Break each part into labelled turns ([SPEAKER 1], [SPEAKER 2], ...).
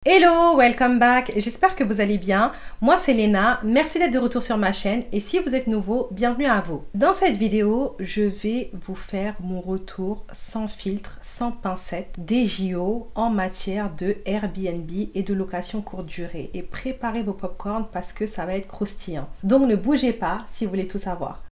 [SPEAKER 1] Hello, welcome back, j'espère que vous allez bien. Moi c'est Léna, merci d'être de retour sur ma chaîne et si vous êtes nouveau, bienvenue à vous. Dans cette vidéo, je vais vous faire mon retour sans filtre, sans pincette des JO en matière de Airbnb et de location courte durée. Et préparez vos popcorn parce que ça va être croustillant. Donc ne bougez pas si vous voulez tout savoir.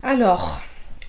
[SPEAKER 1] Alors,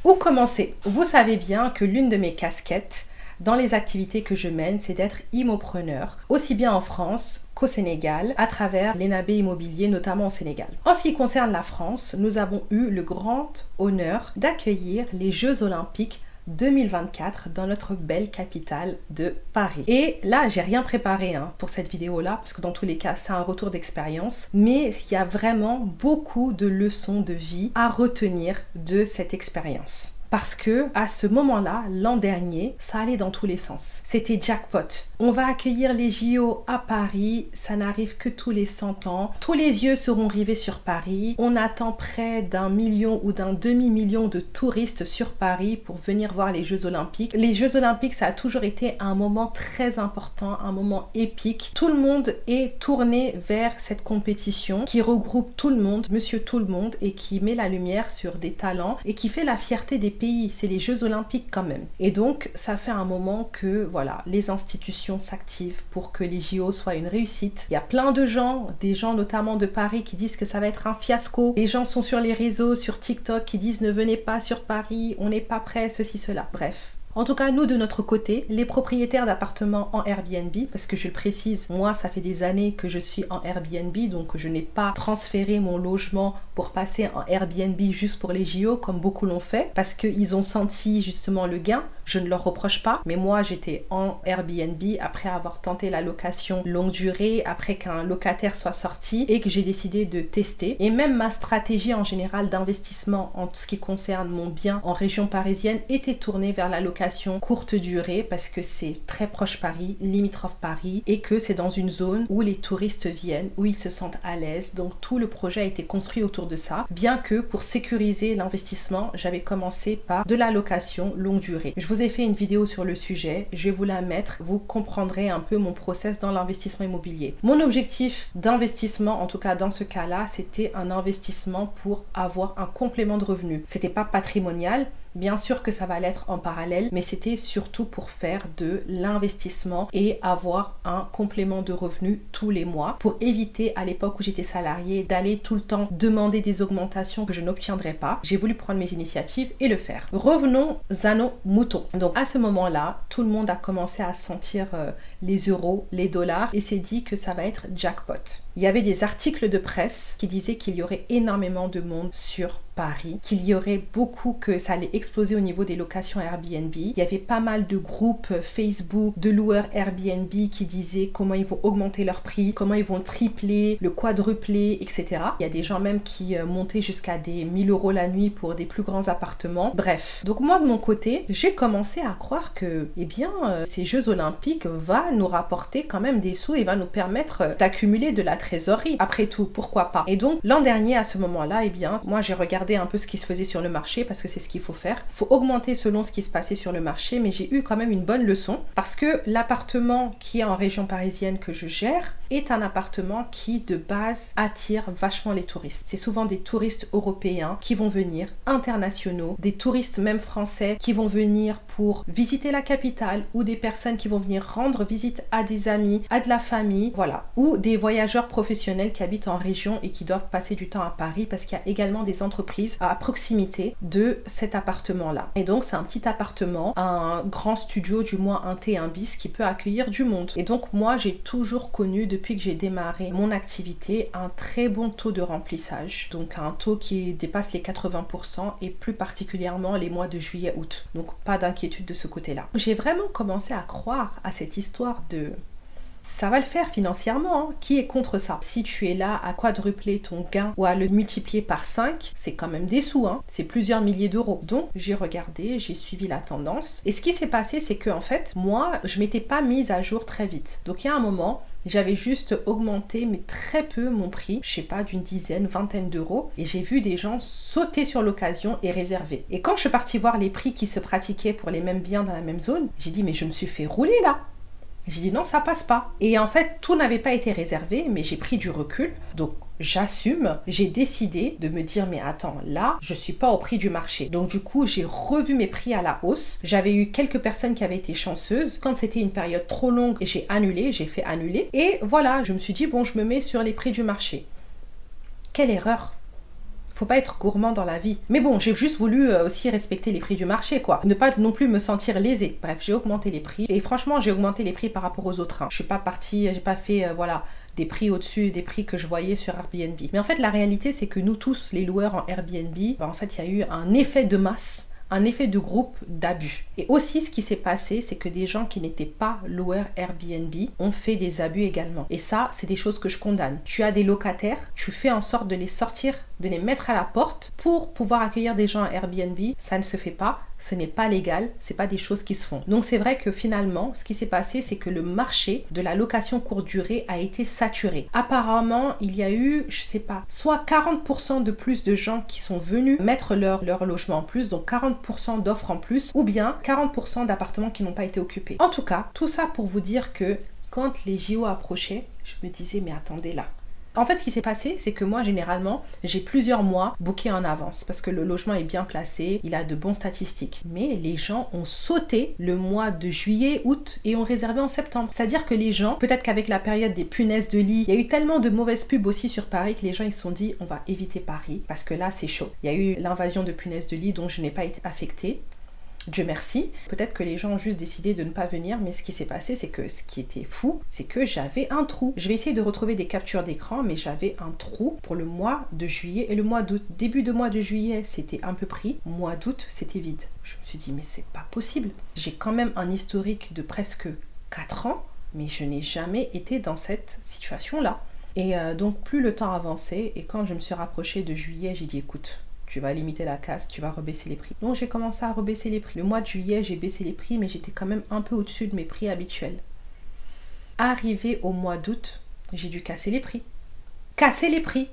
[SPEAKER 1] où commencer? Vous savez bien que l'une de mes casquettes dans les activités que je mène, c'est d'être immopreneur, aussi bien en France qu'au Sénégal, à travers l'Enabé Immobilier, notamment au Sénégal. En ce qui concerne la France, nous avons eu le grand honneur d'accueillir les Jeux Olympiques 2024 dans notre belle capitale de Paris. Et là, j'ai rien préparé pour cette vidéo-là, parce que dans tous les cas, c'est un retour d'expérience, mais il y a vraiment beaucoup de leçons de vie à retenir de cette expérience. Parce que à ce moment-là, l'an dernier, ça allait dans tous les sens. C'était jackpot. On va accueillir les JO à Paris, ça n'arrive que tous les 100 ans. Tous les yeux seront rivés sur Paris. On attend près d'1 million ou d'un demi-million de touristes sur Paris pour venir voir les Jeux Olympiques. Les Jeux Olympiques, ça a toujours été un moment très important, un moment épique. Tout le monde est tourné vers cette compétition qui regroupe tout le monde, monsieur tout le monde, et qui met la lumière sur des talents et qui fait la fierté des pays. C'est les Jeux Olympiques quand même. Et donc, ça fait un moment que, voilà, les institutions s'activent pour que les JO soient une réussite. Il y a plein de gens, des gens notamment de Paris qui disent que ça va être un fiasco. Les gens sont sur les réseaux, sur TikTok, qui disent ne venez pas sur Paris, on n'est pas prêt, ceci, cela. Bref. En tout cas, nous, de notre côté, les propriétaires d'appartements en Airbnb, parce que je le précise, moi, ça fait des années que je suis en Airbnb, donc je n'ai pas transféré mon logement pour passer en Airbnb juste pour les JO, comme beaucoup l'ont fait, parce qu'ils ont senti justement le gain. Je ne leur reproche pas, mais moi, j'étais en Airbnb après avoir tenté la location longue durée, après qu'un locataire soit sorti et que j'ai décidé de tester. Et même ma stratégie en général d'investissement en tout ce qui concerne mon bien en région parisienne était tournée vers la location courte durée parce que c'est très proche Paris, limitrophe Paris et que c'est dans une zone où les touristes viennent, où ils se sentent à l'aise. Donc tout le projet a été construit autour de ça, bien que pour sécuriser l'investissement, j'avais commencé par de la location longue durée. Je vous ai fait une vidéo sur le sujet, je vais vous la mettre, vous comprendrez un peu mon process dans l'investissement immobilier. Mon objectif d'investissement, en tout cas dans ce cas-là, c'était un investissement pour avoir un complément de revenus. C'était pas patrimonial. Bien sûr que ça va l'être en parallèle, mais c'était surtout pour faire de l'investissement et avoir un complément de revenus tous les mois pour éviter à l'époque où j'étais salariée d'aller tout le temps demander des augmentations que je n'obtiendrais pas. J'ai voulu prendre mes initiatives et le faire. Revenons à nos moutons. Donc à ce moment-là, tout le monde a commencé à sentir les euros, les dollars et s'est dit que ça va être jackpot. Il y avait des articles de presse qui disaient qu'il y aurait énormément de monde sur Paris, qu'il y aurait beaucoup, que ça allait exploser au niveau des locations Airbnb. Il y avait pas mal de groupes Facebook de loueurs Airbnb qui disaient comment ils vont augmenter leur prix, comment ils vont tripler, le quadrupler, etc. Il y a des gens même qui montaient jusqu'à des 1000 € la nuit pour des plus grands appartements. Bref, donc moi de mon côté, j'ai commencé à croire que, eh bien, ces Jeux Olympiques va nous rapporter quand même des sous et va nous permettre d'accumuler de la trésorerie. Après tout, pourquoi pas? Et donc l'an dernier à ce moment-là, eh bien, moi j'ai regardé un peu ce qui se faisait sur le marché parce que c'est ce qu'il faut faire. Il faut augmenter selon ce qui se passait sur le marché, mais j'ai eu quand même une bonne leçon parce que l'appartement qui est en région parisienne que je gère est un appartement qui de base attire vachement les touristes. C'est souvent des touristes européens qui vont venir, internationaux, des touristes même français qui vont venir pour visiter la capitale ou des personnes qui vont venir rendre visite à des amis, à de la famille, voilà, ou des voyageurs professionnels qui habitent en région et qui doivent passer du temps à Paris parce qu'il y a également des entreprises à proximité de cet appartement-là. Et donc, c'est un petit appartement, un grand studio, du moins un T, un bis, qui peut accueillir du monde. Et donc, moi, j'ai toujours connu, depuis que j'ai démarré mon activité, un très bon taux de remplissage. Donc, un taux qui dépasse les 80% et plus particulièrement les mois de juillet-août. Donc, pas d'inquiétude de ce côté-là. J'ai vraiment commencé à croire à cette histoire de ça va le faire financièrement, hein. Qui est contre ça? Si tu es là à quadrupler ton gain ou à le multiplier par 5, c'est quand même des sous, hein. C'est plusieurs milliers d'euros. Donc j'ai regardé, j'ai suivi la tendance. Et ce qui s'est passé, c'est que en fait, moi, je m'étais pas mise à jour très vite. Donc il y a un moment, j'avais juste augmenté, mais très peu, mon prix, je sais pas, d'une dizaine, vingtaine d'euros. Et j'ai vu des gens sauter sur l'occasion et réserver. Et quand je suis partie voir les prix qui se pratiquaient pour les mêmes biens dans la même zone, j'ai dit, mais je me suis fait rouler là. J'ai dit non, ça passe pas. Et en fait, tout n'avait pas été réservé, mais j'ai pris du recul. Donc, j'assume. J'ai décidé de me dire, mais attends, là, je suis pas au prix du marché. Donc, du coup, j'ai revu mes prix à la hausse. J'avais eu quelques personnes qui avaient été chanceuses. Quand c'était une période trop longue, j'ai annulé, j'ai fait annuler. Et voilà, je me suis dit, bon, je me mets sur les prix du marché. Quelle erreur! Faut pas être gourmand dans la vie. Mais bon, j'ai juste voulu aussi respecter les prix du marché, quoi. Ne pas non plus me sentir lésée. Bref, j'ai augmenté les prix. Et franchement, j'ai augmenté les prix par rapport aux autres, hein. Je suis pas partie, j'ai pas fait, voilà, des prix au-dessus des prix que je voyais sur Airbnb. Mais en fait, la réalité, c'est que nous tous, les loueurs en Airbnb, en fait, il y a eu un effet de masse, un effet de groupe d'abus. Et aussi, ce qui s'est passé, c'est que des gens qui n'étaient pas loueurs Airbnb ont fait des abus également. Et ça, c'est des choses que je condamne. Tu as des locataires, tu fais en sorte de les sortir, de les mettre à la porte pour pouvoir accueillir des gens à Airbnb. Ça ne se fait pas. Ce n'est pas légal, c'est pas des choses qui se font. Donc c'est vrai que finalement, ce qui s'est passé, c'est que le marché de la location courte durée a été saturé. Apparemment, il y a eu, je sais pas, soit 40% de plus de gens qui sont venus mettre leur logement en plus, donc 40% d'offres en plus, ou bien 40% d'appartements qui n'ont pas été occupés. En tout cas, tout ça pour vous dire que quand les JO approchaient, je me disais, mais attendez là. En fait, ce qui s'est passé, c'est que moi, généralement, j'ai plusieurs mois bookés en avance parce que le logement est bien placé, il a de bonnes statistiques. Mais les gens ont sauté le mois de juillet, août et ont réservé en septembre. C'est-à-dire que les gens, peut-être qu'avec la période des punaises de lit, il y a eu tellement de mauvaises pubs aussi sur Paris que les gens ils se sont dit, on va éviter Paris parce que là, c'est chaud. Il y a eu l'invasion de punaises de lit dont je n'ai pas été affectée. Dieu merci. Peut-être que les gens ont juste décidé de ne pas venir, mais ce qui s'est passé, c'est que ce qui était fou, c'est que j'avais un trou. Je vais essayer de retrouver des captures d'écran, mais j'avais un trou pour le mois de juillet et le mois d'août. Début de mois de juillet, c'était un peu pris. Mois d'août, c'était vide. Je me suis dit, mais c'est pas possible. J'ai quand même un historique de presque 4 ans, mais je n'ai jamais été dans cette situation-là. Et donc, plus le temps avançait, et quand je me suis rapprochée de juillet, j'ai dit, écoute, tu vas limiter la casse, tu vas rebaisser les prix. Donc j'ai commencé à rebaisser les prix. Le mois de juillet, j'ai baissé les prix, mais j'étais quand même un peu au-dessus de mes prix habituels. Arrivé au mois d'août, j'ai dû casser les prix. Casser les prix!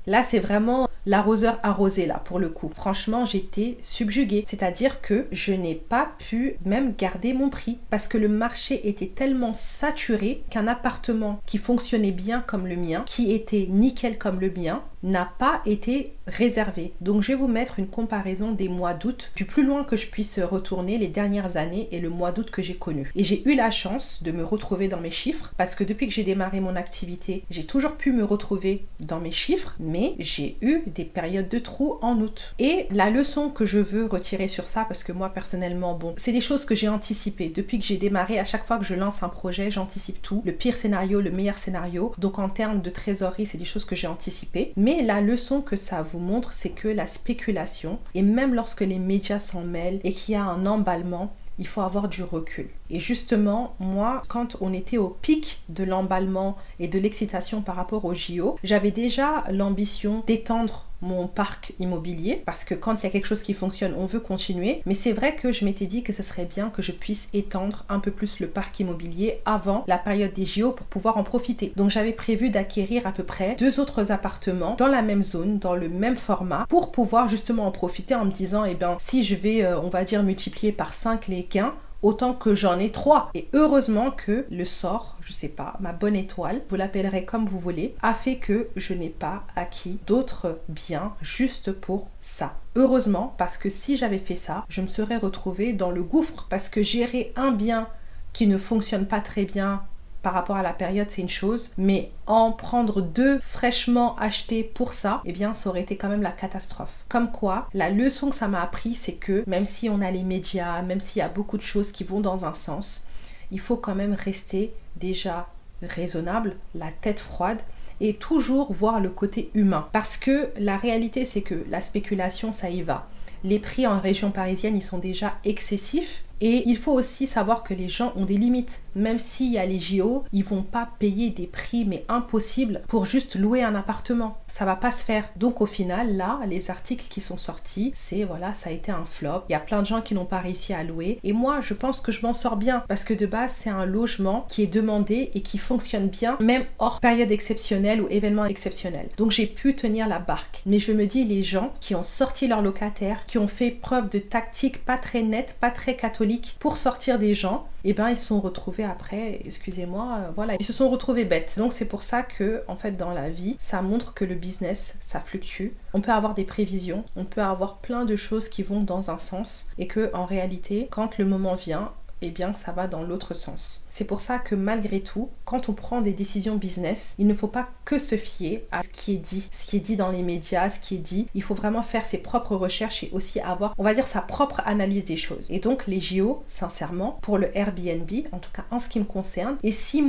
[SPEAKER 1] Là, c'est vraiment l'arroseur arrosé, là, pour le coup. Franchement, j'étais subjuguée. C'est-à-dire que je n'ai pas pu même garder mon prix parce que le marché était tellement saturé qu'un appartement qui fonctionnait bien comme le mien, qui était nickel comme le mien, n'a pas été réservé. Donc, je vais vous mettre une comparaison des mois d'août, du plus loin que je puisse retourner les dernières années et le mois d'août que j'ai connu. Et j'ai eu la chance de me retrouver dans mes chiffres parce que depuis que j'ai démarré mon activité, j'ai toujours pu me retrouver dans mes chiffres, mais j'ai eu des périodes de trous en août. Et la leçon que je veux retirer sur ça, parce que moi personnellement, bon, c'est des choses que j'ai anticipées. Depuis que j'ai démarré, à chaque fois que je lance un projet, j'anticipe tout. Le pire scénario, le meilleur scénario. Donc en termes de trésorerie, c'est des choses que j'ai anticipées. Mais la leçon que ça vous montre, c'est que la spéculation, et même lorsque les médias s'en mêlent et qu'il y a un emballement, il faut avoir du recul. Et justement, moi, quand on était au pic de l'emballement et de l'excitation par rapport au JO, j'avais déjà l'ambition d'étendre mon parc immobilier parce que quand il y a quelque chose qui fonctionne, on veut continuer. Mais c'est vrai que je m'étais dit que ce serait bien que je puisse étendre un peu plus le parc immobilier avant la période des JO pour pouvoir en profiter. Donc j'avais prévu d'acquérir à peu près 2 autres appartements dans la même zone, dans le même format pour pouvoir justement en profiter en me disant, eh bien, si je vais, on va dire, multiplier par 5 les gains, autant que j'en ai 3. Et heureusement que le sort, je sais pas, ma bonne étoile, vous l'appellerez comme vous voulez, a fait que je n'ai pas acquis d'autres biens juste pour ça. Heureusement, parce que si j'avais fait ça, je me serais retrouvée dans le gouffre parce que gérer un bien qui ne fonctionne pas très bien par rapport à la période, c'est une chose, mais en prendre 2 fraîchement achetés pour ça, eh bien, ça aurait été quand même la catastrophe. Comme quoi, la leçon que ça m'a appris, c'est que même si on a les médias, même s'il y a beaucoup de choses qui vont dans un sens, il faut quand même rester déjà raisonnable, la tête froide, et toujours voir le côté humain. Parce que la réalité, c'est que la spéculation, ça y va. Les prix en région parisienne, ils sont déjà excessifs. Et il faut aussi savoir que les gens ont des limites. Même s'il y a les JO, ils vont pas payer des prix mais impossibles pour juste louer un appartement. Ça va pas se faire. Donc au final, là, les articles qui sont sortis, c'est voilà, ça a été un flop. Il y a plein de gens qui n'ont pas réussi à louer. Et moi, je pense que je m'en sors bien parce que de base, c'est un logement qui est demandé et qui fonctionne bien, même hors période exceptionnelle ou événement exceptionnel. Donc j'ai pu tenir la barque. Mais je me dis, les gens qui ont sorti leurs locataires, qui ont fait preuve de tactique pas très nette, pas très catholique pour sortir des gens, et ben ils se sont retrouvés après, excusez-moi, voilà, ils se sont retrouvés bêtes. Donc c'est pour ça que, en fait, dans la vie, ça montre que le business, ça fluctue. On peut avoir des prévisions, on peut avoir plein de choses qui vont dans un sens et que, en réalité, quand le moment vient, eh bien ça va dans l'autre sens. C'est pour ça que malgré tout, quand on prend des décisions business, il ne faut pas que se fier à ce qui est dit dans les médias, ce qui est dit. Il faut vraiment faire ses propres recherches et aussi avoir, on va dire, sa propre analyse des choses. Et donc les JO, sincèrement, pour le Airbnb, en tout cas en ce qui me concerne, et si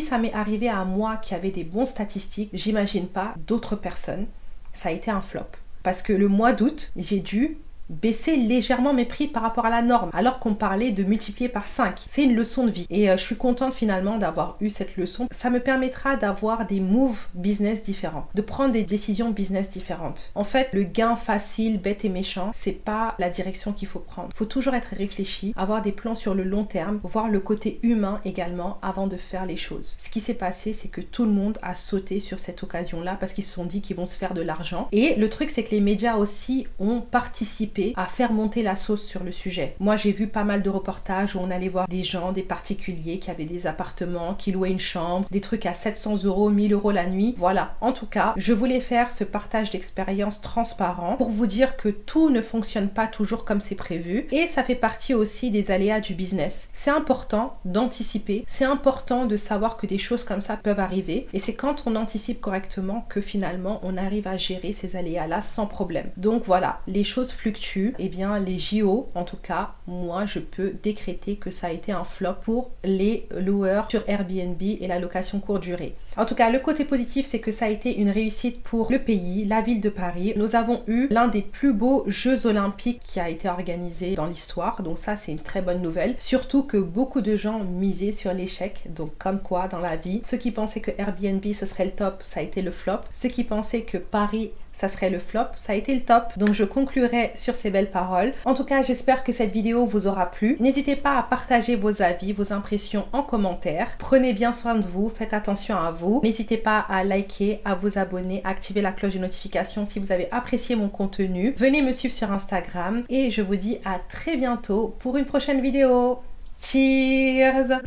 [SPEAKER 1] ça m'est arrivé à moi qui avait des bons statistiques, j'imagine pas d'autres personnes, ça a été un flop. Parce que le mois d'août, j'ai dû baisser légèrement mes prix par rapport à la norme, alors qu'on parlait de multiplier par 5. C'est une leçon de vie. Et je suis contente finalement d'avoir eu cette leçon. Ça me permettra d'avoir des moves business différents, de prendre des décisions business différentes. En fait, le gain facile, bête et méchant, c'est pas la direction qu'il faut prendre. Il faut toujours être réfléchi, avoir des plans sur le long terme, voir le côté humain également avant de faire les choses. Ce qui s'est passé, c'est que tout le monde a sauté sur cette occasion-là parce qu'ils se sont dit qu'ils vont se faire de l'argent. Et le truc, c'est que les médias aussi ont participé à faire monter la sauce sur le sujet. Moi, j'ai vu pas mal de reportages où on allait voir des gens, des particuliers qui avaient des appartements, qui louaient une chambre, des trucs à 700 €, 1000 € la nuit. Voilà. En tout cas, je voulais faire ce partage d'expérience transparent pour vous dire que tout ne fonctionne pas toujours comme c'est prévu et ça fait partie aussi des aléas du business. C'est important d'anticiper, c'est important de savoir que des choses comme ça peuvent arriver et c'est quand on anticipe correctement que finalement on arrive à gérer ces aléas-là sans problème. Donc voilà, les choses fluctuent. Eh bien les JO, en tout cas, moi je peux décréter que ça a été un flop pour les loueurs sur Airbnb et la location courte durée. En tout cas, le côté positif, c'est que ça a été une réussite pour le pays, la ville de Paris. Nous avons eu l'un des plus beaux Jeux Olympiques qui a été organisé dans l'histoire, donc ça c'est une très bonne nouvelle. Surtout que beaucoup de gens misaient sur l'échec, donc comme quoi dans la vie, ceux qui pensaient que Airbnb ce serait le top, ça a été le flop. Ceux qui pensaient que Paris ça serait le flop, ça a été le top. Donc je conclurai sur ces belles paroles. En tout cas, j'espère que cette vidéo vous aura plu. N'hésitez pas à partager vos avis, vos impressions en commentaire. Prenez bien soin de vous, faites attention à vous. N'hésitez pas à liker, à vous abonner, à activer la cloche de notification si vous avez apprécié mon contenu. Venez me suivre sur Instagram et je vous dis à très bientôt pour une prochaine vidéo. Cheers!